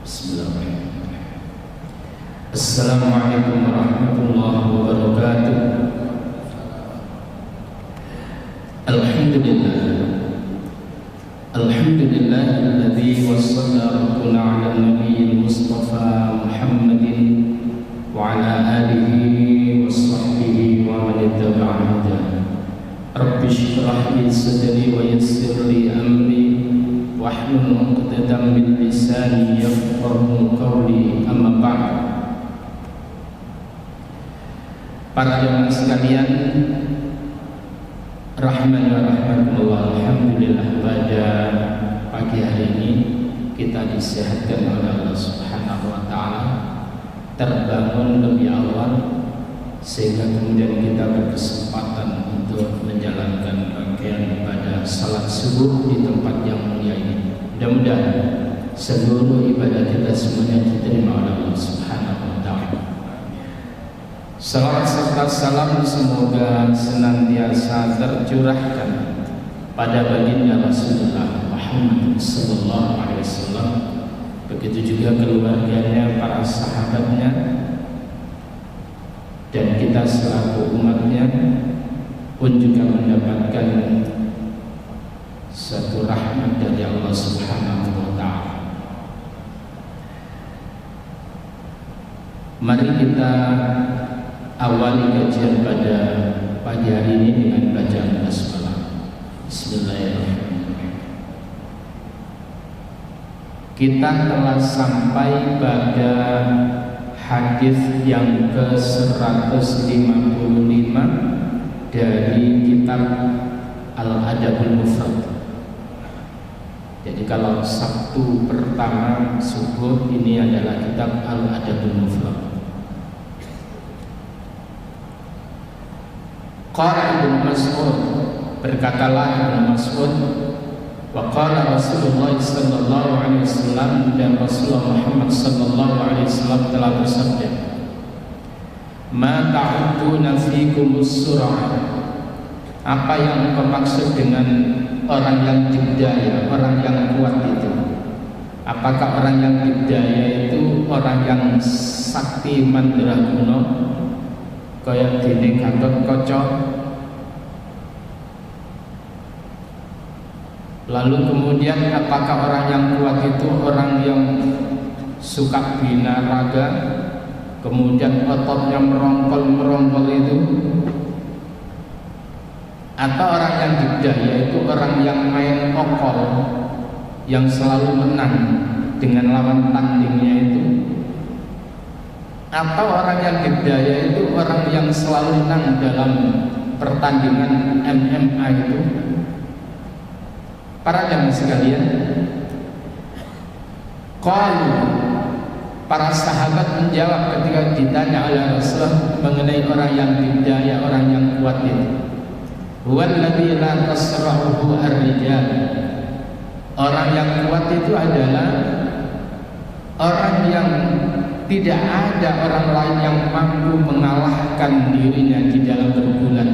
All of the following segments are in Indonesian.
Bismillahirrahmanirrahim. Assalamualaikum warahmatullahi wabarakatuh. Alhamdulillahilladzi wassala rabbuna ala nabiyil mustafa Muhammadin wa ala alihi wa sahbihi wa man ittaba'a hudahu. Rabbi shrah li sadri wa yassir li amri wahlul 'uqdatam min lisani yafqahu qawli, amma ba'd. Para jemaah sekalian rahman wa rahmatullah, alhamdulillah pada pagi hari ini kita disehatkan oleh Allah Subhanahu wa taala, terbangun lebih awal sehingga kemudian kita berkesempatan untuk menjalankan rangkaian ibadah salat subuh di tempat yang mulia ini. Mudah-mudahan seluruh ibadah kita semuanya diterima oleh Allah Subhanahu wa taala. Salawat serta salam semoga senantiasa tercurahkan pada baginda Rasulullah Muhammad sallallahu alaihi wasallam, begitu juga keluarganya, para sahabatnya, dan kita selaku umatnya pun juga mendapatkan satu rahmat dari Allah Subhanahu wa taala. Mari kita awali kajian pada pagi hari ini dengan bacaan basmalah. Bismillahirrahmanirrahim. Kita telah sampai pada hadis yang ke-155 dari kitab Al-Adabul Mufrad. Jadi kalau Sabtu pertama subuh ini adalah kitab Al-Adabul Mufrad. Qala Ibnu Mas'ud, berkatalah Ibnu Mas'ud, wa qala Rasulullah sallallahu alaihi wasallam, dan Rasulullah Muhammad sallallahu alaihi wasallam telah bersabda, ma ta'uduna fikumus surah. Apa yang bermaksud dengan orang yang didaya, orang yang kuat itu? Apakah orang yang didaya itu orang yang sakti mandraguna kaya dene Gatot Kaca? Lalu kemudian apakah orang yang kuat itu orang yang suka binaraga, kemudian ototnya merongkol itu? Atau orang yang didaya itu orang yang main okol, yang selalu menang dengan lawan tandingnya itu? Atau orang yang didaya itu orang yang selalu menang dalam pertandingan MMA itu? Para jamaah sekalian, qalu, para sahabat menjawab ketika ditanya oleh Rasulullah mengenai orang yang didaya, orang yang kuat itu, huwallazi la tasrahuhu ar-rijal. Orang yang kuat itu adalah orang yang tidak ada orang lain yang mampu mengalahkan dirinya di dalam bergulat.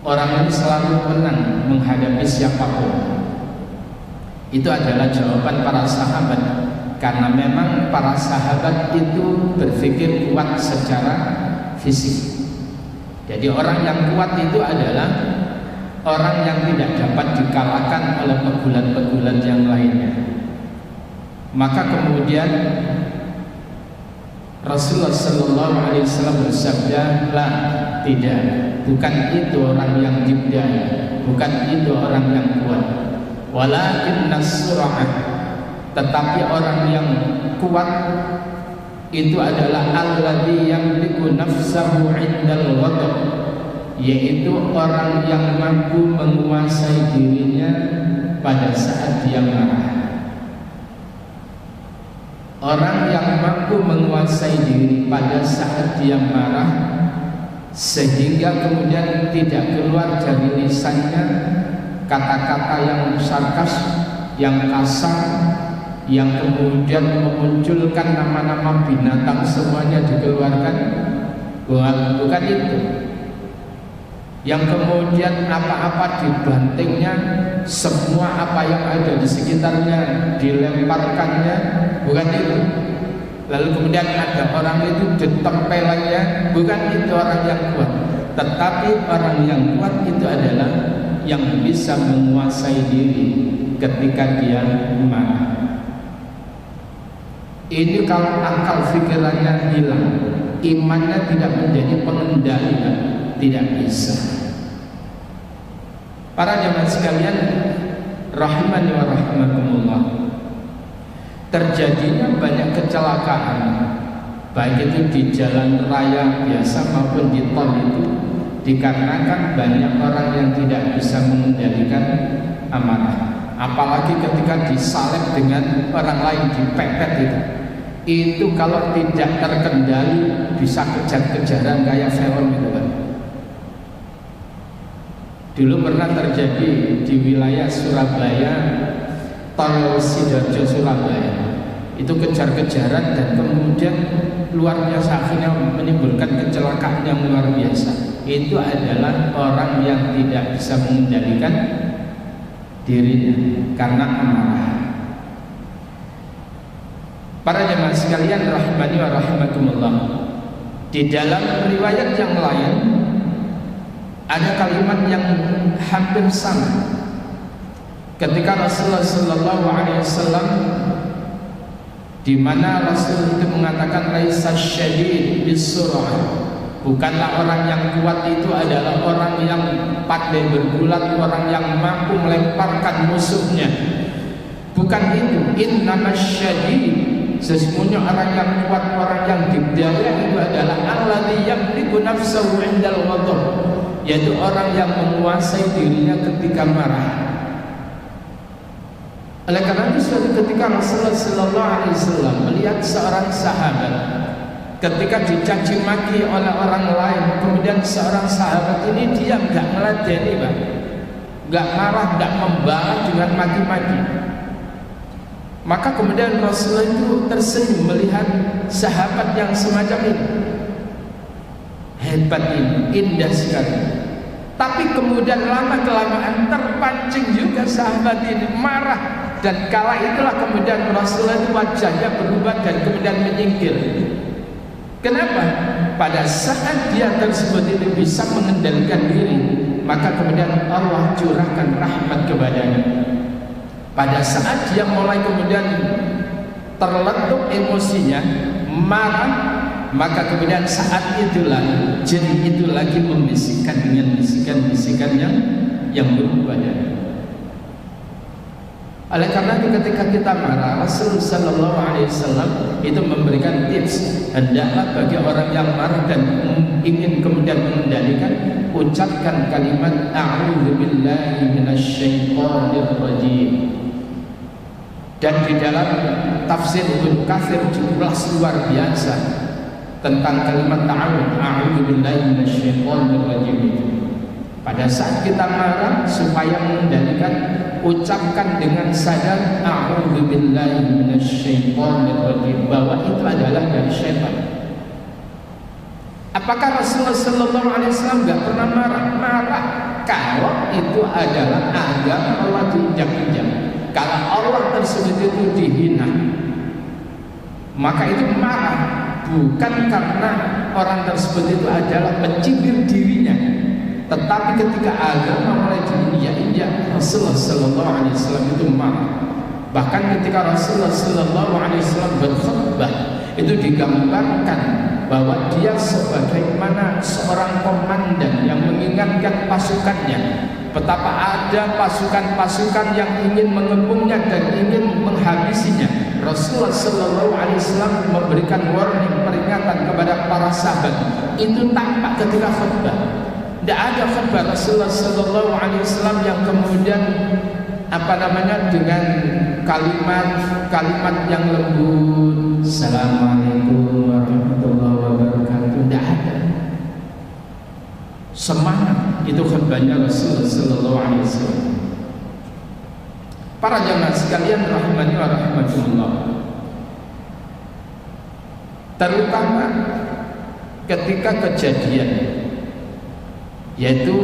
Orang ini selalu menang menghadapi siapapun. Itu adalah jawaban para sahabat, karena memang para sahabat itu berpikir kuat secara fisik. Jadi orang yang kuat itu adalah orang yang tidak dapat dikalahkan oleh pegulat-pegulat yang lainnya. Maka kemudian Rasulullah sallallahu alaihi wasallam bersabda, "La, tidak, bukan itu orang yang didaya, bukan itu orang yang kuat. Walakinnas surah, tetapi orang yang kuat itu adalah alladzi yamliku nafsahu 'indal ghadab, yaitu orang yang mampu menguasai dirinya pada saat dia marah." Orang yang mampu menguasai diri pada saat dia marah, sehingga kemudian tidak keluar dari lisannya kata-kata yang sarkas, yang kasar, yang kemudian memunculkan nama-nama binatang semuanya dikeluarkan. Bukan itu. yang kemudian apa-apa dibantingnya, semua apa yang ada di sekitarnya dilemparkannya, bukan itu. Lalu kemudian ada orang itu ditempelannya, bukan itu orang yang kuat. Tetapi orang yang kuat itu adalah yang bisa menguasai diri ketika dia marah. Ini kalau akal pikirannya hilang, imannya tidak menjadi pengendali, tidak bisa. Para jemaah sekalian rahimani wa rahimakumullah, terjadinya banyak kecelakaan, baik itu di jalan raya biasa maupun di tol, itu dikarenakan banyak orang yang tidak bisa mengendalikan amarah. Apalagi ketika disalib dengan orang lain, dipepet itu kalau tidak terkendali bisa kejar-kejaran kayak film gitu kan. Dulu pernah terjadi di wilayah Surabaya, tol Sidoarjo Surabaya, itu kejar-kejaran dan kemudian luar biasa, akhirnya menimbulkan kecelakaan yang luar biasa. Itu adalah orang yang tidak bisa mengendalikan dirinya karena amarah. Para jemaah sekalian rahimani wa rahimakumullah, di dalam riwayat yang lain ada kalimat yang hampir sama. Ketika Rasulullah sallallahu alaihi wasallam, di mana Rasul itu mengatakan laisa syadid bisur'ah, bukanlah orang yang kuat itu adalah orang yang pandai bergulat, orang yang mampu melemparkan musuhnya. Bukan itu. Innamasyadid, sesungguhnya orang yang kuat, orang yang dikdaya itu adalah alladzi yamliku nafsahu 'indal ghadab, yaitu orang yang menguasai dirinya ketika marah. Oleh karena itu suatu ketika Rasulullah sallallahu alaihi wasallam melihat seorang sahabat ketika dicaci maki oleh orang lain, kemudian seorang sahabat ini dia enggak meladeni, Pak. Enggak marah, enggak membalas dengan maki-maki. Maka kemudian Rasulullah itu tersenyum melihat sahabat yang semacam ini. Hebat ini, indah sekali. Tapi kemudian lama-kelamaan terpancing juga sahabat ini marah. Dan kala itulah kemudian Rasulullah itu wajahnya berubah dan kemudian menyingkir. Kenapa? Pada saat dia tersebut itu bisa mengendalikan diri, maka kemudian Allah curahkan rahmat kepadanya. Pada saat dia mulai kemudian terletuk emosinya, marah, maka kemudian saat itulah jin itu lagi membisikkan dengan bisikan-bisikan yang berubah. Oleh karena itu ketika kita marah, Rasulullah sallallahu alaihi wasallam itu memberikan tips, hendaklah bagi orang yang marah dan ingin kemudian mengendalikan, ucapkan kalimat a'udzu billahi minasyaitonir rajim. Dan di dalam tafsir Ibnu Katsir jelas luar biasa tentang kalimat a'udzu billahi minasyaitonir rajim. Pada saat kita marah, supaya mengendalikan, ucapkan dengan sadar a'udzu billahi minasyaitonir rajim, bahwa itu adalah dari syaitan. Apakah Rasulullah sallallahu alaihi wasallam enggak pernah marah? Marah kalau itu adalah agama Allah diinjak-injak. Kalau Allah tersebut itu dihina, maka itu marah, bukan karena orang tersebut itu adalah mencibir dirinya, tetapi ketika agama mulai diinjak-injak, Rasulullah sallallahu alaihi wasallam itu marah. Bahkan ketika Rasulullah sallallahu alaihi wasallam berkhutbah, itu digambarkan bahwa dia sebagaimana seorang komandan yang mengingatkan pasukannya betapa ada pasukan-pasukan yang ingin mengepungnya dan ingin menghabisinya. Rasulullah sallallahu alaihi wasallam memberikan warning, peringatan kepada para sahabat. Itu tampak ketika khutbah. Tidak ada khutbah Rasulullah sallallahu alaihi wasallam yang kemudian dengan kalimat yang lembut, Assalamualaikum warahmatullahi wabarakatuh. Tidak ada. Semangat itu khutbahnya Rasulullah sallallahu alaihi wasallam. Para jamaah sekalian rahimani wa rahimakumullah, terutama ketika kejadian yaitu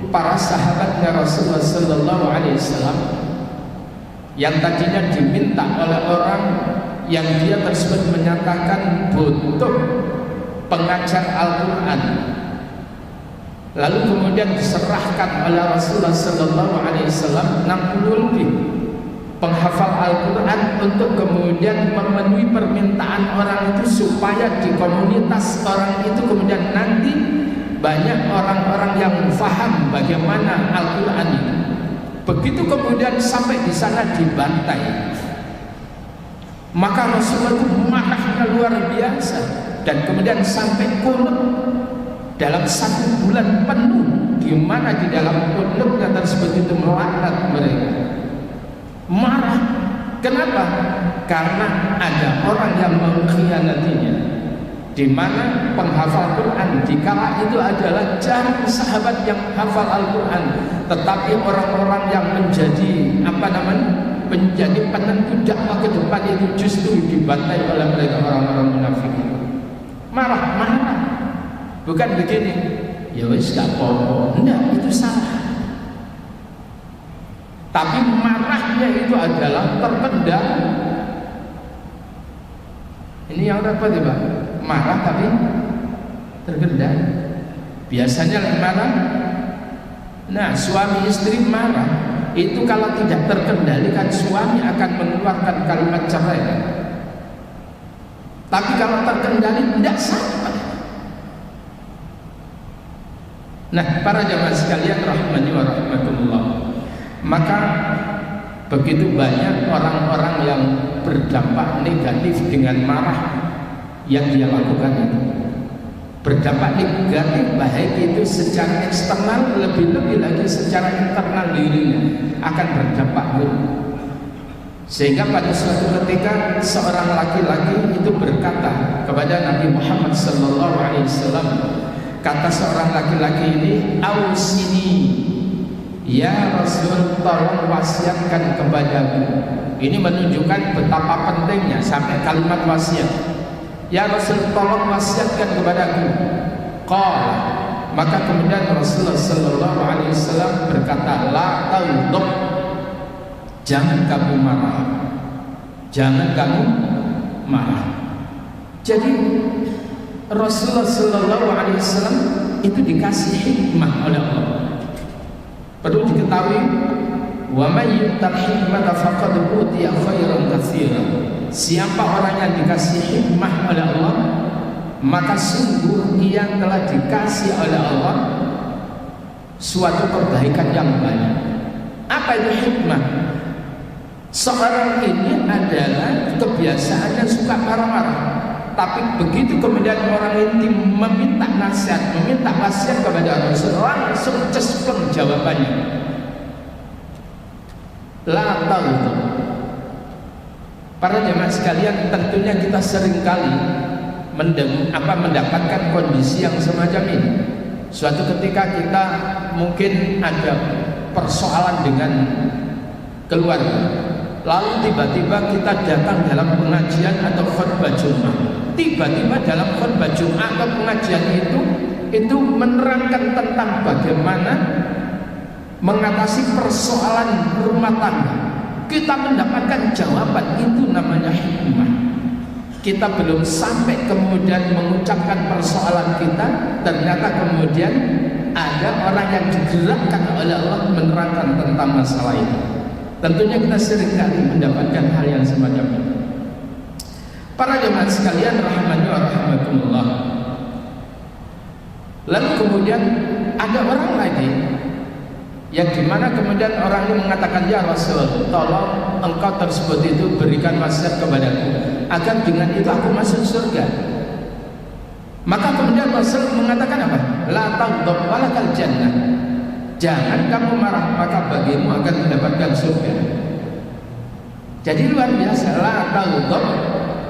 para sahabatnya Rasulullah Sallallahu Alaihi Wasallam yang tadinya diminta oleh orang yang dia tersebut menyatakan butuh pengajar Al-Quran, lalu kemudian diserahkan oleh Rasulullah Sallallahu Alaihi Wasallam 60 lebih penghafal Al-Quran untuk kemudian memenuhi permintaan orang itu, supaya di komunitas orang itu kemudian nanti banyak orang-orang yang faham bagaimana Al-Quran itu. Begitu kemudian sampai di sana dibantai, maka Rasulullah itu marahnya luar biasa, dan kemudian sampai kunut dalam 1 bulan penuh, di mana di dalam kunutnya tersebut itu melaknat mereka. Marah. Kenapa? Karena ada orang yang mengkhianatinya, di mana penghafal Quran di kala itu adalah jarang sahabat yang hafal Al-Quran, tetapi orang-orang yang menjadi menjadi penentu dakwah ke depan itu justru dibantai oleh mereka orang-orang munafik. Marah. Bukan begini, ya wis gak apa-apa. Enggak, itu salah. Tapi marahnya itu adalah terpendam. Ini yang repot ya Pak, marah tapi terpendam. Biasanya lagi marah, nah suami istri marah itu kalau tidak terkendalikan, suami akan mengeluarkan kalimat cerai. Tapi kalau terkendali tidak sampai. Nah, para jamaah sekalian rahimani wa rahmatullah, maka begitu banyak orang-orang yang berdampak negatif dengan marah yang dia lakukan itu. Berdampak negatif baik itu secara eksternal, lebih-lebih lagi secara internal dirinya akan berdampak buruk. Sehingga pada suatu ketika seorang laki-laki itu berkata kepada Nabi Muhammad SAW, kata seorang laki-laki ini, "Ausini ya Rasul, tolong wasiatkan kepadaku." Ini menunjukkan betapa pentingnya sampai kalimat wasiat. Ya Rasul, tolong wasiatkan kepadaku. Qala, maka kemudian Rasulullah Sallallahu Alaihi Wasallam berkata, la taghdab, jangan kamu marah, jangan kamu marah. Jadi Rasulullah Sallallahu Alaihi Wasallam itu dikasih hikmah oleh Allah. Perlu diketahui, wa may yu'tal hikmata faqad utiya khairan katsiran. Siapa orang yang dikasih hikmah oleh Allah, maka sungguh ia telah dikasih oleh Allah suatu kebaikan yang banyak. Apa itu hikmah? Seorang ini adalah kebiasaannya suka marah-marah, tapi begitu kemudian orang ini meminta nasihat, meminta wasiat kepada Rasul, langsung cespleng jawabannya. La taghdab. Para jemaah sekalian, tentunya kita seringkali mendapatkan kondisi yang semacam ini. Suatu ketika kita mungkin ada persoalan dengan keluarga, lalu tiba-tiba kita datang dalam pengajian atau khutbah Jumat. Tiba-tiba dalam khutbah Jumat atau pengajian itu menerangkan tentang bagaimana mengatasi persoalan rumah tangga. Kita mendapatkan jawaban, itu namanya hikmah. Kita belum sampai kemudian mengucapkan persoalan kita, ternyata kemudian ada orang yang digerakkan oleh Allah menerangkan tentang masalah itu. Tentunya kita seringkali mendapatkan hal yang semacam ini. Para jemaah sekalian rahimani wa rahmatullah. Lalu kemudian ada orang lagi yang dimana kemudian orang ini mengatakan, ya Rasul, tolong engkau tersebut itu berikan wasiat kepadaku agar dengan itu aku masuk surga. Maka kemudian Rasul mengatakan apa? La taghdab walakal jannah. Jangan kamu marah, maka bagimu akan mendapatkan surga. Jadi luar biasa. La taghdab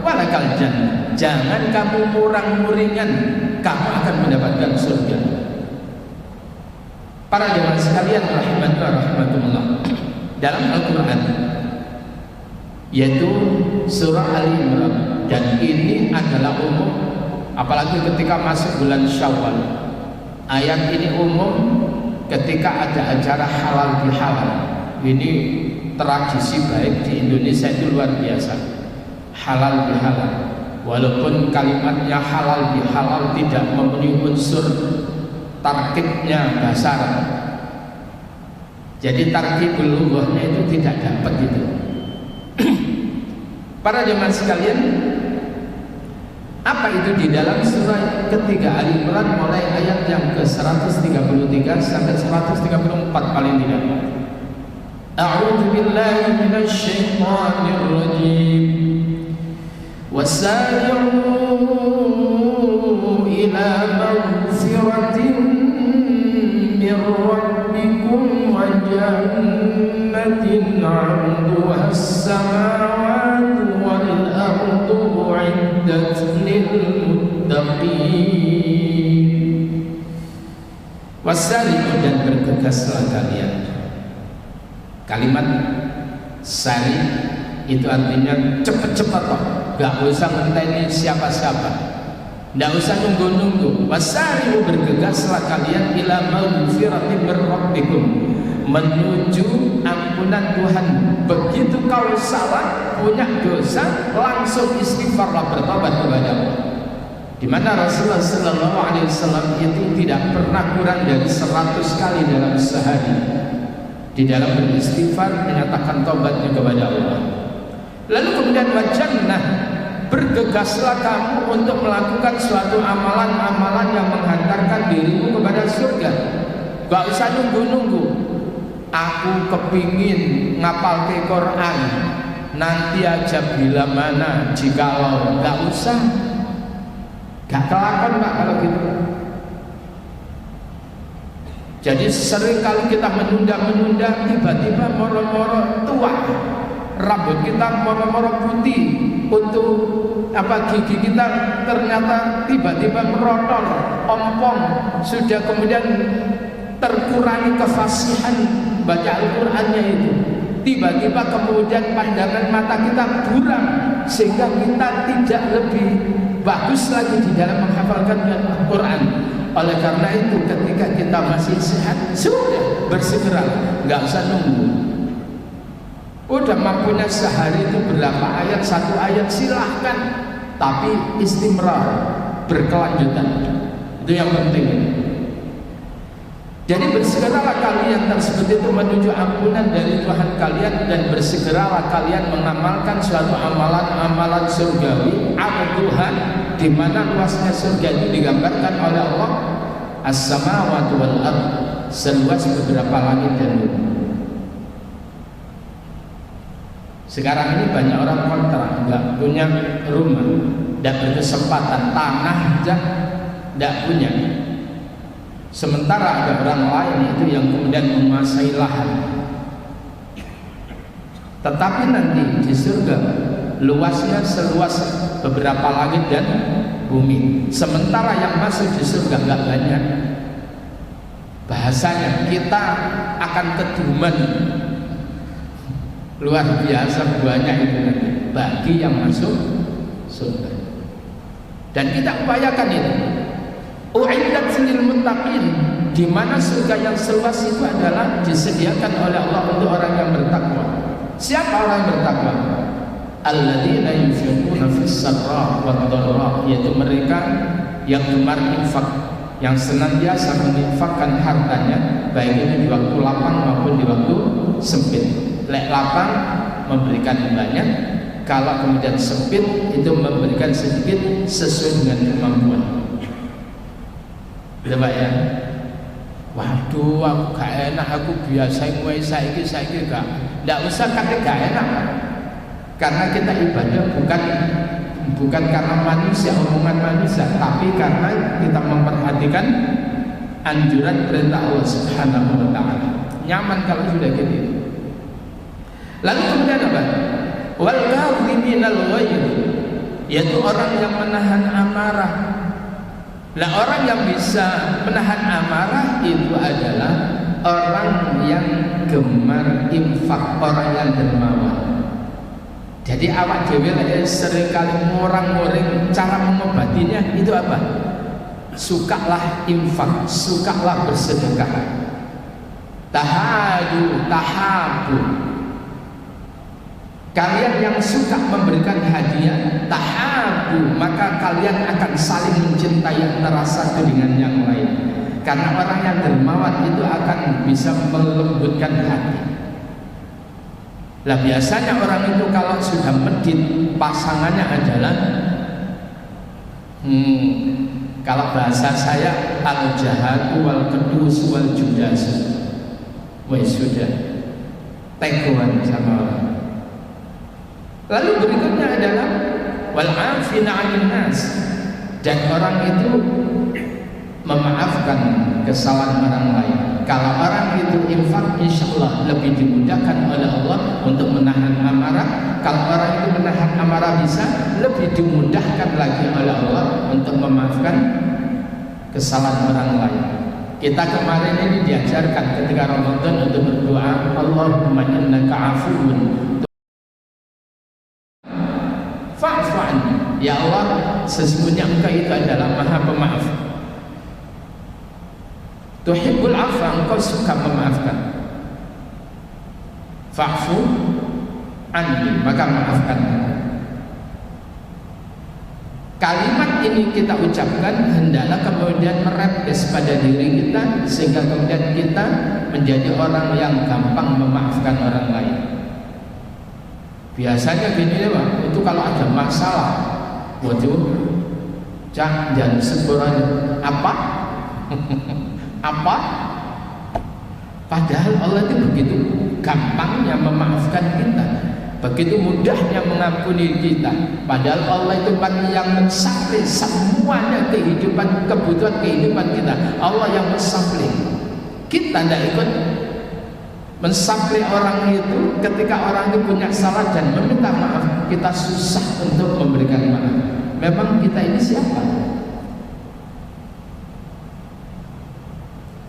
walakal jannah. Jangan kamu murang-muringan, kamu akan mendapatkan surga. Para jemaah sekalian rahimahullah, dalam Al-Quran yaitu surah Ali Imran, dan ini adalah umum, apalagi ketika masuk bulan Syawal. Ayat ini umum ketika ada acara halal bihalal. Ini tradisi baik di Indonesia itu luar biasa. Halal bihalal. Walaupun kalimatnya halal bihalal tidak memenuhi unsur tarkibnya bahasa Arab. Jadi tarkibul lughahnya itu tidak dapat gitu. Para jemaah sekalian, apa itu di dalam surah ketiga Ali Imran mulai ayat yang ke-133 sampai 134 paling tidak. A'udzu billahi minasy syaithanir rajim. Wasari'u ila maghfiratin min rabbikum wa jannatin 'arduha as-samawati wal ardu u'iddat lil muttaqin. Wasari'u, dan bergegaslah kalian. Kalimat sari itu artinya cepat-cepat kok, gak usah ngenteni siapa-siapa, gak usah nunggu-nunggu. Wasari'u, bergegaslah kalian ila maghfiratin min rabbikum, menuju ampunan Tuhan. Begitu kau salah, punya dosa, langsung istighfarlah, bertobat kepada Allah. Di mana Rasulullah Sallallahu Alaihi Wasallam itu tidak pernah kurang dari 100 kali dalam sehari di dalam beristighfar, menyatakan tobatnya kepada Allah. Lalu kemudian wajannah, bergegaslah kamu untuk melakukan suatu amalan-amalan yang menghantarkan dirimu kepada surga. Gak usah nunggu-nunggu. Aku kepingin ngapal ke Quran, nanti aja bila mana, jikalau. Gak usah. Gak kelakon Pak kalau gitu. Jadi sering kali kita menunda-menunda, tiba-tiba moro-moro tua, rambut kita moro-moro putih, untuk gigi kita ternyata tiba-tiba merotol, ompong, sudah kemudian terkurangi kefasihan baca Al-Qur'annya itu. Tiba-tiba kemudian pandangan mata kita buram, sehingga kita tidak lebih bagus lagi di dalam menghafalkan Al-Quran. Oleh karena itu, ketika kita masih sehat, sudah bersegera, nggak usah nunggu. Udah mampunya sehari itu berapa ayat, satu ayat silahkan, tapi istimrar, berkelanjutan. Itu yang penting. Jadi bersegeralah kalian tersebut itu menuju ampunan dari Tuhan kalian, dan bersegeralah kalian mengamalkan suatu amalan-amalan surgawi, Tuhan, di mana luasnya surga itu digambarkan oleh Allah as-samawati wal ard, seluas beberapa langit dan bumi. Sekarang ini banyak orang kontrak, nggak punya rumah, nggak berkesempatan, tanah aja nggak punya. Sementara ada orang lain itu yang kemudian menguasai lahan. Tetapi nanti di surga luasnya seluas beberapa langit dan bumi. Sementara yang masuk di surga nggak banyak. Bahasanya kita akan keduman, luar biasa banyak itu nanti bagi yang masuk surga. Dan kita upayakan itu. U'iddat lil muttaqin, di mana surga yang seluas itu adalah disediakan oleh Allah untuk orang yang bertakwa. Siapa orang yang bertakwa? Alladzina yunfiquna fis sarra wad dharra, yaitu mereka yang gemar infak, yang senantiasa menginfakkan hartanya, baik itu di waktu lapang maupun di waktu sempit. Lek lapang memberikan banyak, kalau kemudian sempit itu memberikan sedikit sesuai dengan kemampuan. Gitu Pak ya. Waduh, aku gak enak, aku biasa mulai saiki gak. Nggak usah kata gak enak. Karena kita ibadah bukan karena manusia, omongan manusia, tapi karena kita memperhatikan anjuran perintah Allah Subhanahu wa taala. Nyaman kalau sudah gitu. Lalu kemudian apa? Wal kadhiminal ghaidh, yaitu orang yang menahan amarah. Nah, orang yang bisa menahan amarah itu adalah orang yang gemar infak, orang yang dermawan. Jadi awak dhewe seringkali ngorang-ngoring cara mengobatinya itu apa? sukalah infak, sukalah bersedekah. Tahabu, kalian yang suka memberikan hadiah, tahabu, maka kalian akan saling mencintai antara satu dengan yang lain. Karena orang yang dermawan itu akan bisa melembutkan hati. Lah biasanya orang itu kalau sudah medit, pasangannya adalah kalau bahasa saya al-jahatu wal kedus wal judas. Wes sudah teguhan sama orang. Lalu berikutnya adalah wal afina 'anil nas, dan orang itu memaafkan kesalahan orang lain. Kalau orang itu infak, insyaallah lebih dimudahkan oleh Allah untuk menahan amarah. Kalau orang itu menahan amarah bisa, lebih dimudahkan lagi oleh Allah untuk memaafkan kesalahan orang lain. Kita kemarin ini diajarkan ketika Ramadan untuk berdoa, Allahumma innaka afuwun fa'fu anni. Ya Allah, sesungguhnya Engkau itu adalah Maha Pemaaf. Tuhibbul afwa, Engkau suka memaafkan. Fa'fu anni, maka maafkan. Kalimat ini kita ucapkan hendaklah kemudian merepes pada diri kita, sehingga kemudian kita menjadi orang yang gampang memaafkan orang lain. Biasanya gini ya Pak, itu kalau ada masalah, waduh, jangan sekurang apa? Apa? Padahal Allah itu begitu gampangnya memaafkan kita, begitu mudahnya mengampuni kita. Padahal Allah itu yang mensuplai semuanya kehidupan, kebutuhan kehidupan kita. Allah yang mensuplai. Kita tidak ikut mensuplai orang itu. Ketika orang itu punya salah dan meminta maaf, kita susah untuk memberikan maaf. Memang kita ini siapa?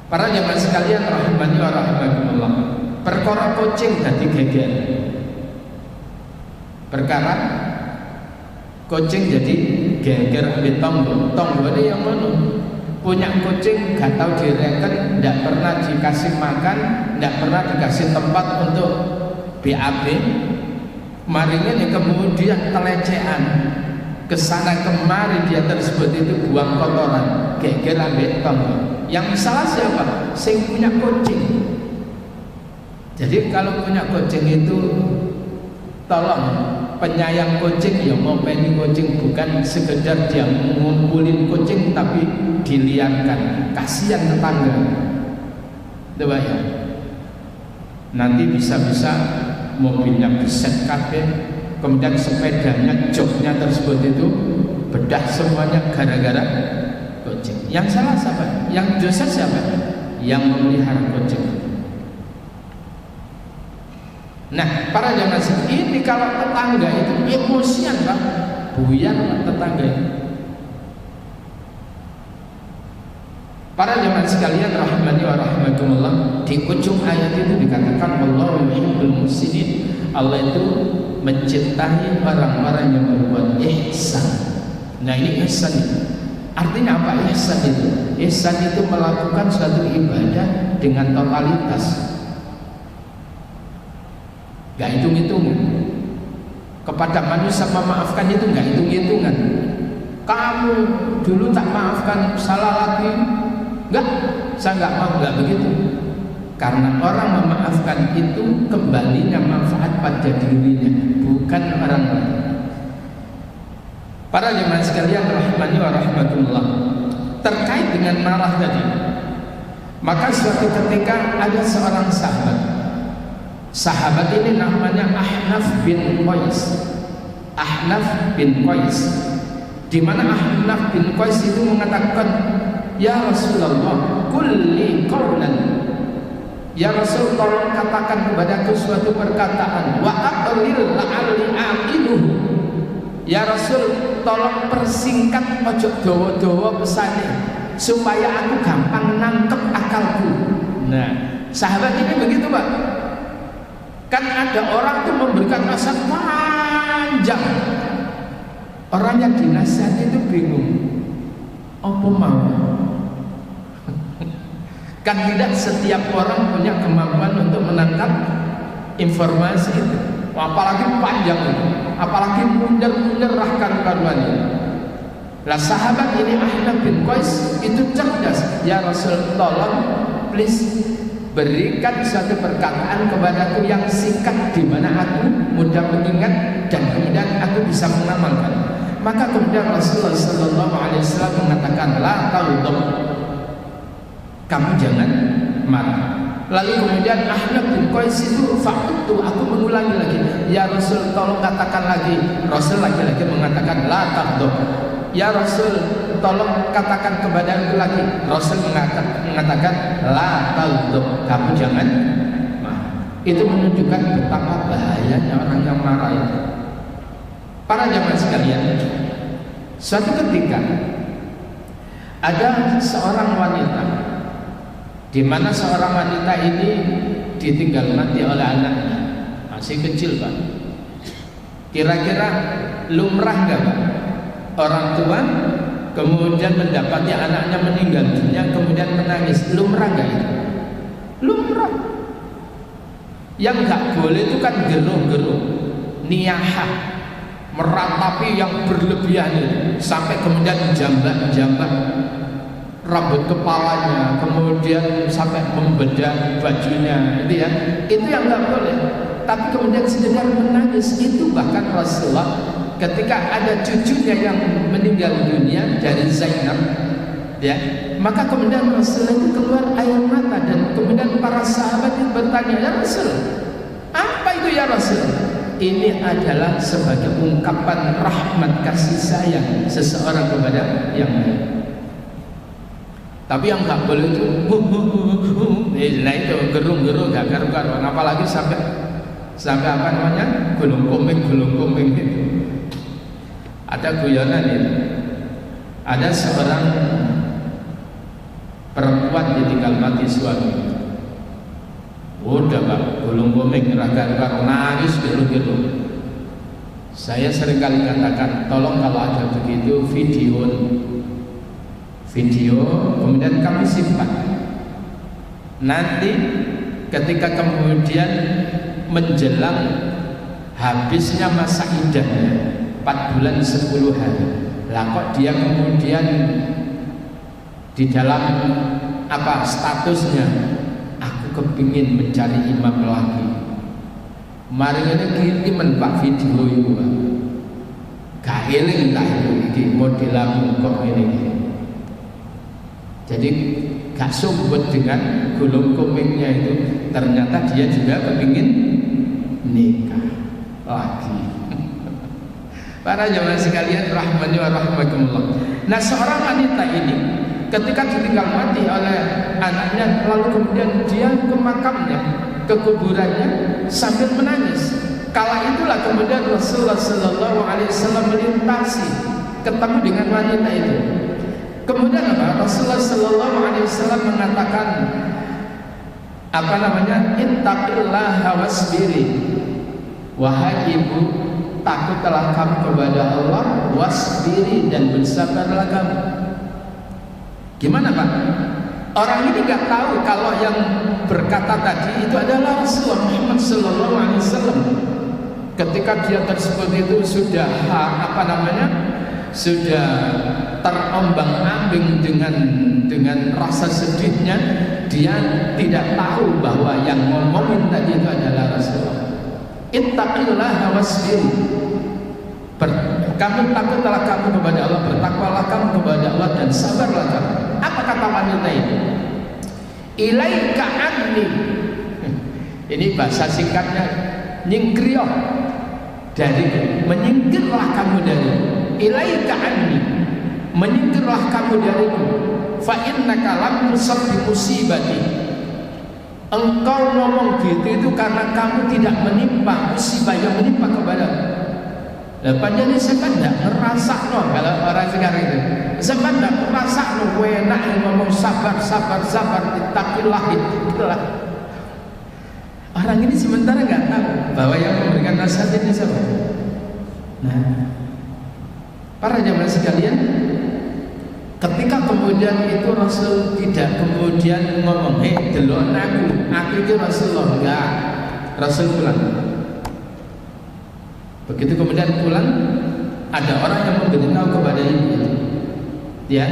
Para jamaah sekalian rahimani wa rahimakumullah, perkara kucing dadi geger. Perkara kucing jadi geger ambek tonggone yang mana? Punya kucing gak tahu direken, ndak pernah dikasih makan, ndak pernah dikasih tempat untuk BAB. Maringnya kemudian telecehan kesana kemari, dia tersebut itu buang kotoran, geger ambek tonggo. Yang salah siapa? Sing punya kucing. Jadi kalau punya kucing itu tolong penyayang kucing ya ngopeni kucing, bukan sekedar dia ngumpulin kucing tapi diliarkan. Kasihan tetangga. Coba ya. Nanti bisa-bisa mobilnya beset kabeh, kemudian sepedanya, joknya tersebut itu bedah semuanya gara-gara kucing. Yang salah siapa? Yang dosa siapa? Yang memelihara kucing. Nah, para jamaah ini kalau tetangga itu emosian Pak, buyar tetangga itu. Para jamaah sekalian rahimani wa rahimakumullah, di ujung ayat itu dikatakan wallahu yuhibbul muhsinin. Allah itu mencintai orang-orang yang berbuat ihsan. Nah, ini ihsan itu. Artinya apa ihsan itu? Ihsan itu melakukan suatu ibadah dengan totalitas. Gak hitung-hitungan. Kepada manusia memaafkan itu gak hitung-hitungan. Kamu dulu tak maafkan, salah lagi. Enggak, saya gak mau, gak begitu. Karena orang memaafkan itu kembalinya manfaat pada dirinya, bukan orang lain. Para jemaah sekalian rahimani wa rahimakumullah, terkait dengan marah tadi, maka suatu ketika ada seorang sahabat. Sahabat ini namanya Ahnaf bin Qais. Ahnaf bin Qais, di mana Ahnaf bin Qais itu mengatakan, ya Rasulullah, kulli qawlan. Ya Rasul, tolong katakan kepadaku suatu perkataan. Wa aqlil la'alli aqiluh. Ya Rasul, tolong persingkat ojo dawa-dawa pesane supaya aku gampang nangkep akalku. Nah, sahabat ini begitu Pak. Kan ada orang tuh memberikan nasihat panjang, orang yang dinasihati itu bingung. Apa mau? Kan tidak setiap orang punya kemampuan untuk menangkap informasi itu. Apalagi panjang itu, apalagi mundur-mundur karuannya. Lah sahabat ini Ahnaf bin Qais itu cerdas. Ya Rasul, tolong please berikan satu perkataan kepadaku yang singkat di mana aku mudah mengingat dan kemudian aku bisa mengamalkan. Maka kemudian Rasulullah sallallahu alaihi wasallam mengatakan, la taghdab, kamu jangan marah. Lalu kemudian Ahnaf bin Qais itu faktu, aku mengulangi lagi, ya Rasul tolong katakan lagi. Rasul lagi-lagi mengatakan la taghdab. Ya Rasul tolong katakan kepada aku lagi. Rasul mengatakan la taghdab, kamu jangan marah. Itu menunjukkan betapa bahayanya orang yang marah itu. Para jamaah sekalian, suatu ketika ada seorang wanita, di mana seorang wanita ini ditinggal mati oleh anaknya, masih kecil Pak. Kira-kira lumrah nggak Pak? Orang tua kemudian mendapati anaknya meninggal dunia kemudian menangis, lumrah nggak itu? Lumrah. Yang nggak boleh itu kan geruh-geruh, niyahah, meratapi yang berlebihan itu, sampai kemudian jambak-jambak rambut kepalanya, kemudian sampai membedah bajunya, itu ya, itu yang nggak boleh. Tapi kemudian sekedar menangis itu, bahkan Rasulullah ketika ada cucunya yang meninggal dunia dari Zainab, ya, maka kemudian Rasulullah itu keluar air mata dan kemudian para sahabat itu bertanya, ya Rasul, apa itu ya Rasul? Ini adalah sebagai ungkapan rahmat kasih sayang seseorang kepada yang lain. Tapi yang nggak boleh itu, nah itu gerung-gerung gak karu-karuan, apalagi sampai apa namanya, gulung komeng itu. Ada guyonan itu, ada seorang perempuan ditinggal mati suami. Udah Pak, gulung komeng karu-karuan, nangis gerung-gerung. Saya seringkali katakan, tolong kalau ada begitu video kemudian kamu simpan. Nanti ketika kemudian menjelang habisnya masa iddahnya 4 bulan 10 hari, lah kok dia kemudian di dalam apa statusnya, aku kepingin mencari imam lagi. Mari ini kiriman Pak video itu Pak, gak eling tak itu modelanmu kok ini. Jadi gak sumput dengan gulung komengnya itu, ternyata dia juga kepingin nikah lagi. Para jamaah sekalian rahmani wa rahmakumullah. Nah seorang wanita ini ketika ditinggal mati oleh anaknya, lalu kemudian dia ke makamnya, ke kuburannya sambil menangis. Kala itulah kemudian Rasulullah sallallahu alaihi wasallam melintasi, ketemu dengan wanita itu. Kemudian apa? Rasulullah sallallahu alaihi wasallam mengatakan apa namanya? Ittaqillaha wasbiri. Wahai ibu, takutlah kamu kepada Allah, wasbiri, dan bersabarlah kamu. Gimana Pak? Orang ini nggak tahu kalau yang berkata tadi itu adalah Rasulullah Muhammad sallallahu alaihi wasallam. Ketika dia tersebut itu sudah apa namanya? Sudah terombang-ambing dengan rasa sedihnya, dia tidak tahu bahwa yang ngomongin tadi itu adalah Rasulullah. Ittaqillaha wasbir. Kamu takutlah kamu kepada Allah, bertakwalah kamu kepada Allah, dan sabarlah kamu. Apa kata wanita itu? Ilaika anni. Ini bahasa singkatnya nyingkriyo, dari menyingkirlah kamu dari. Ilaika anni, menyingkirlah kamu dariku. Fa innaka lam tusab bi musibati. Engkau ngomong gitu itu karena kamu tidak menimpa musibah yang menimpa kepadamu. Lepas jadi saya tidak ngerasa no, kalau orang sekarang itu saya tidak ngerasa no, enak ngomong sabar ittaqillah itulah. Orang ini sementara nggak tahu bahwa yang memberikan nasihat ini siapa. Nah, para jamaah sekalian, Ketika kemudian itu Rasul tidak kemudian ngomong, delok aku itu Rasulullah, enggak. Rasul pulang. Begitu kemudian pulang, ada orang yang memberitahu kepada ibu itu, ya,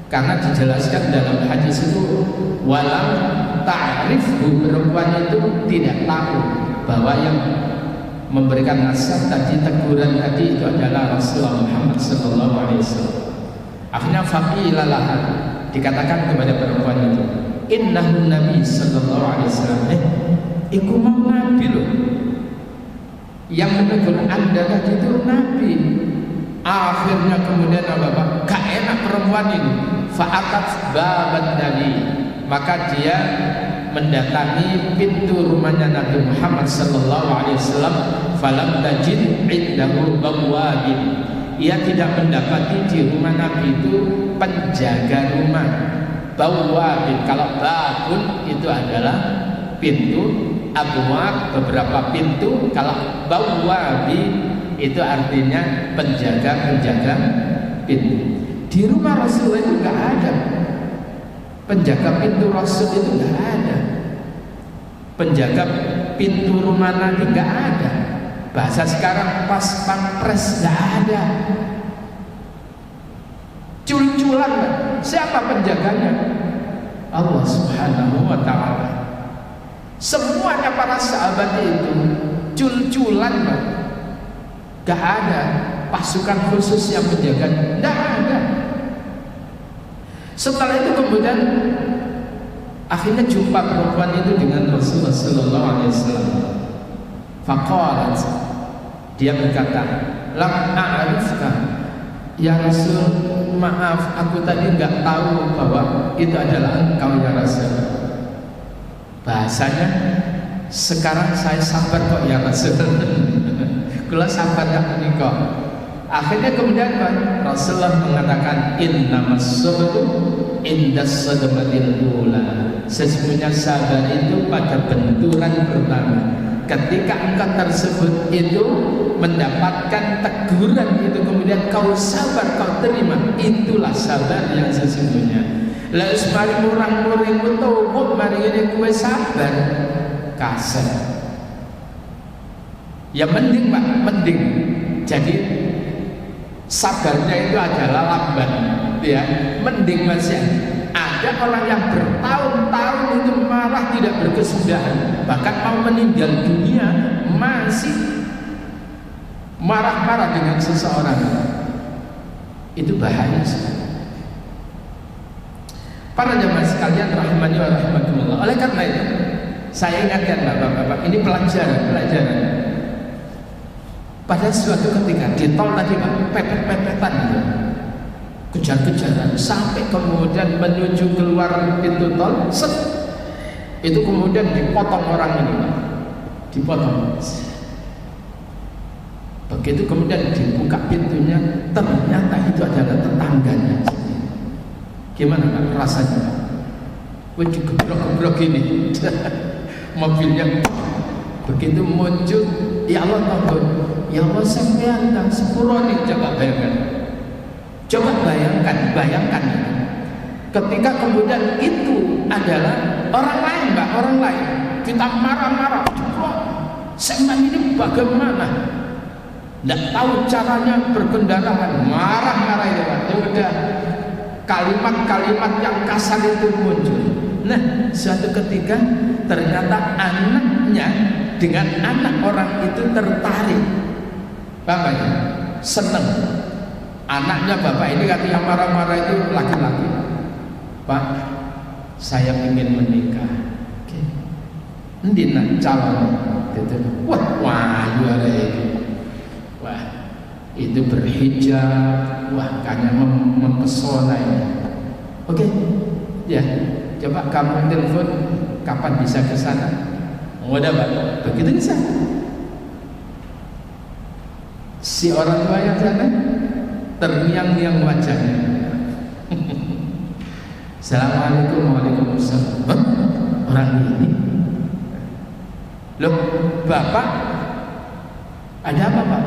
karena dijelaskan dalam hadis itu, walau ta'rifhu, perempuan itu tidak tahu bahwa yang memberikan nasihat tadi, teguran tadi itu adalah Rasulullah Muhammad sallallahu alaihi wasallam. Akhirnya faqilalah, dikatakan kepada perempuan itu, innahu nabi sallallahu alaihi wasallam, iku mau nabi loh, yang menegur anda tadi itu nabi. Akhirnya kemudian apa? Gak enak perempuan ini. Fa'atat baban nabi, maka dia mendatangi pintu rumahnya Nabi Muhammad sallallahu alaihi wasallam. Falam tajid indahu bawwabin, ia tidak mendapati di rumah Nabi itu penjaga rumah. Bawwabin, kalau babun itu adalah pintu, abwab beberapa pintu, kalau bawwabi itu artinya penjaga pintu. Di rumah Rasul itu nggak ada penjaga pintu. Rasul itu nggak ada penjaga pintu rumah Nabi, nggak ada. Bahasa sekarang pas pampres nggak ada. Cul-culan, siapa penjaganya? Allah Subhanahu wa ta'ala. Semuanya para sahabat itu cul-culan, gak ada pasukan khusus yang menjaga, gak ada. Setelah itu kemudian akhirnya jumpa perempuan itu dengan Rasulullah sallallahu alaihi wasallam. Faqalat, dia berkata, lam a'rifka ya Rasul, maaf aku tadi nggak tahu bahwa itu adalah engkau ya Rasul. Bahasanya, sekarang saya sabar kok ya Rasul. Kula sabar ya menikah. Akhirnya kemudian Rasulullah mengatakan, innamas sabru indas sadmatil ula, sesungguhnya sabar itu pada benturan pertama. Ketika engkau tersebut itu mendapatkan teguran itu, kemudian kau sabar, kau terima, itulah sabar yang sesungguhnya. Lah mari murang-muring utawa mari ini kue sabar kasar. Ya mending Pak, mending. Jadi sabarnya itu adalah lamban, ya. Mending masih ada orang yang bertahun-tahun itu marah tidak berkesudahan, bahkan mau meninggal dunia masih marah-marah dengan seseorang. Itu bahaya sekali. Para jemaah sekalian rahimani wa rahimakumullah. Oleh karena itu, saya ingatkan Bapak-bapak, ini pelajaran. Pada suatu ketika di tol tadi Pak, pepet-pepetan gitu, kejar-kejaran sampai kemudian menuju keluar pintu tol, set, itu kemudian dipotong orang ini, dipotong. Begitu kemudian dibuka pintunya, ternyata itu adalah tetangganya. Gimana Pak rasanya? Wajib gebrok-gebrok ini mobilnya. Begitu muncul, ya Allah takut, ya Allah sampean dan sepuro nih, coba bayangkan ketika kemudian itu adalah orang lain Mbak, orang lain, kita marah-marah, sampean ini bagaimana? Tidak tahu caranya berkendaraan, marah-marah itu Pak. Ya udah, kalimat-kalimat yang kasar itu muncul. Nah, suatu ketika ternyata anaknya dengan anak orang itu tertarik. Bapaknya senang. Anaknya bapak ini katanya marah-marah itu laki-laki. Pak, saya ingin menikah. Oke. Endi nak calon? Wah, juara itu. Wah, itu berhijab. Wah, kayaknya mempesona ini. Oke. Ya, coba kamu telepon kapan bisa ke sana. Udah Pak, begitu ke sana. Si orang tua yang sana terngiang-ngiang wajahnya. Assalamualaikum, waalaikumsalam. Orang ini, loh Bapak, ada apa Pak?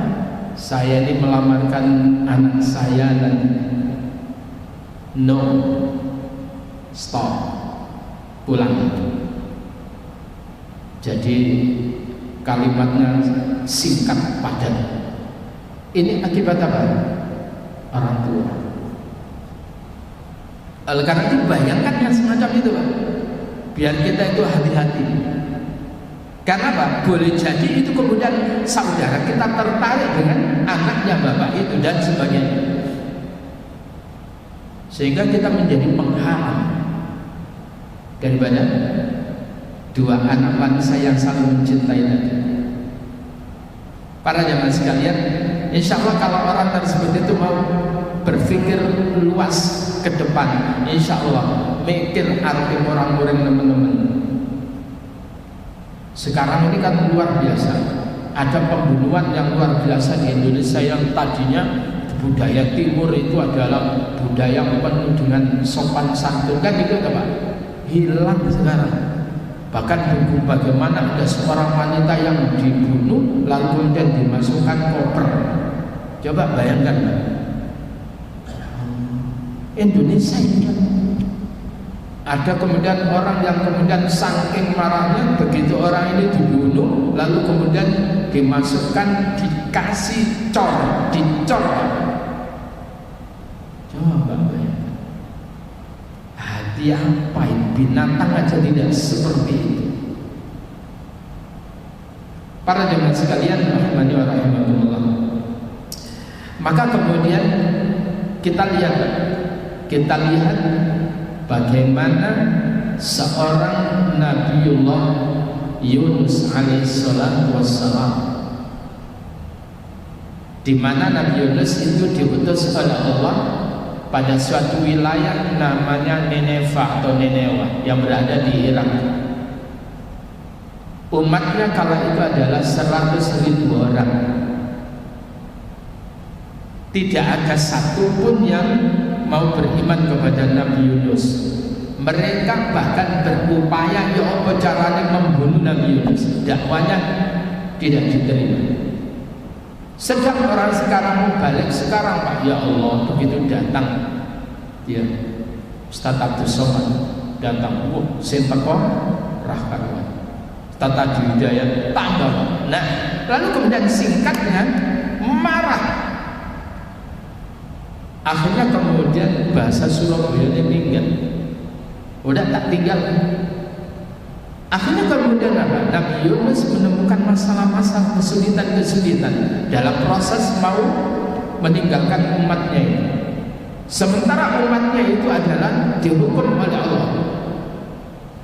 Saya ini melamarkan anak saya dan no, stop, pulang. Jadi kalimatnya singkat padat. Ini akibat apa? Orang tua. Oleh karena itu bayangkan yang semacam itu, Pak. Biar kita itu hati-hati. Karena apa? Boleh jadi itu kemudian saudara kita tertarik dengan anaknya bapak itu dan sebagainya, sehingga kita menjadi penghalang daripada dua anak bangsa yang saling mencintai tadi. Para jamaah sekalian, insya Allah kalau orang tersebut itu mau berpikir luas ke depan, insya Allah mikir arti orang-orang teman-teman. Sekarang ini kan luar biasa, ada pembunuhan yang luar biasa di Indonesia yang tadinya budaya timur itu adalah budaya penuh dengan sopan santun, kan gitu Pak, hilang sekarang. Bahkan buku bagaimana ada seorang wanita yang dibunuh lalu kemudian dimasukkan koper. Coba bayangkan, Pak. Indonesia ini ada kemudian orang yang kemudian saking marahnya begitu orang ini dibunuh lalu kemudian dimasukkan, dikasih cor, dicor. Coba bayangkan, hati apa ini? Binatang aja tidak seperti itu. Para jemaah sekalian rahimani wa rahimakumullah. Maka kemudian kita lihat bagaimana seorang Nabiullah Yunus alaihissalam wassalam, di mana Nabi Yunus itu diutus oleh Allah pada suatu wilayah namanya Nineveh atau Nineveh yang berada di Irak. Umatnya kala itu adalah 100.000 orang. Tidak ada satupun yang mau beriman kepada Nabi Yunus. Mereka bahkan berupaya ya apa caranya membunuh Nabi Yunus. Dakwanya tidak diterima. Sedang orang sekarang mau balik sekarang, Pak, ya Allah, begitu datang ya Ustaz Abdul Somad datang, sen teko rahkarwan Ustaz Adi Hidayat tambah. Nah, lalu kemudian singkatnya marah. Akhirnya kemudian bahasa Surabaya tinggal, udah tak tinggal. Akhirnya kemudian apa? Nabi Yunus menemukan masalah-masalah, kesulitan-kesulitan dalam proses mau meninggalkan umatnya ini. Sementara umatnya itu adalah dihukum oleh Allah,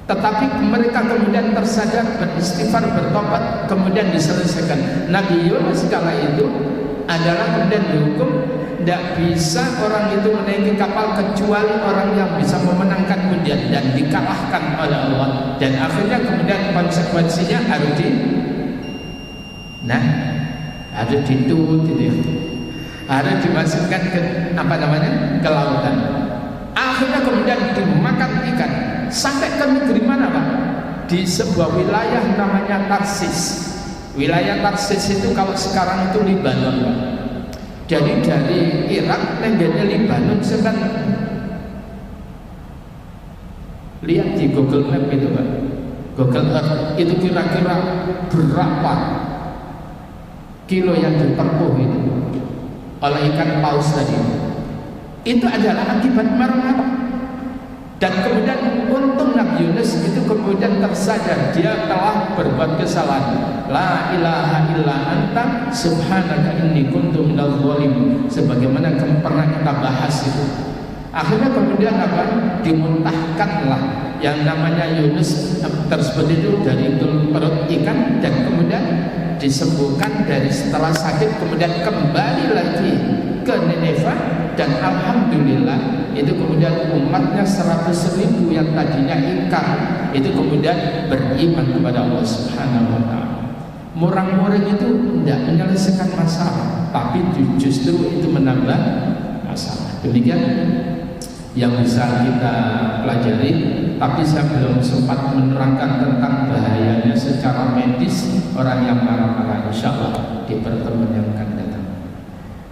tetapi mereka kemudian tersadar, beristighfar, bertobat, kemudian diselesaikan. Nabi Yunus kala itu adalah kemudian dihukum, tidak bisa orang itu menaiki kapal kecuali orang yang bisa memenangkan undian dan dikalahkan oleh Allah, dan akhirnya kemudian konsekuensinya harus ditut gitu ya, harus dimasukkan ke ke lautan. Akhirnya kemudian dimakan ikan sampai ke negeri mana, Pak? Di sebuah wilayah namanya Tarsis. Wilayah Tarsis itu kalau sekarang itu Libanon, Pak. Jadi dari Irak nengganya Libanon sedang lihat di Google Map itu, Pak. Google Earth itu kira-kira berapa kilo yang ditempuh itu oleh ikan paus tadi. Itu adalah akibat marah. Dan kemudian untung Nabi Yunus itu kemudian tersadar dia telah berbuat kesalahan. La ilaha illa anta subhanaka inni kuntu minadh dhalimin, sebagaimana pernah kita bahas itu. Akhirnya kemudian apa? Dimuntahkanlah yang namanya Yunus tersebut itu dari perut ikan, dan kemudian disembuhkan dari setelah sakit, kemudian kembali lagi ke Nineveh, dan alhamdulillah itu kemudian umatnya 100.000 yang tadinya ingkar itu kemudian beriman kepada Allah Subhanahu wa taala. Murang-murang itu tidak menyelesaikan masalah, tapi justru itu menambah masalah. Demikian yang bisa kita pelajari, tapi saya belum sempat menerangkan tentang bahayanya secara medis orang yang marah-marah. Insyaallah di pertemuan yang akan datang.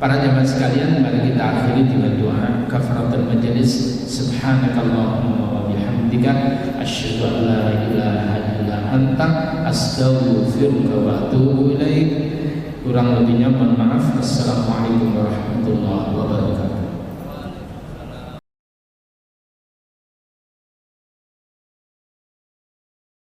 Para jamaah sekalian, mari kita akhiri dengan doa kafaratul majelis. Subhanakallahumma wa bihamdika asyhadu an la ilaha illa anta astaghfiruka wa atubu ilaik. Kurang lebihnya mohon maaf. Assalamualaikum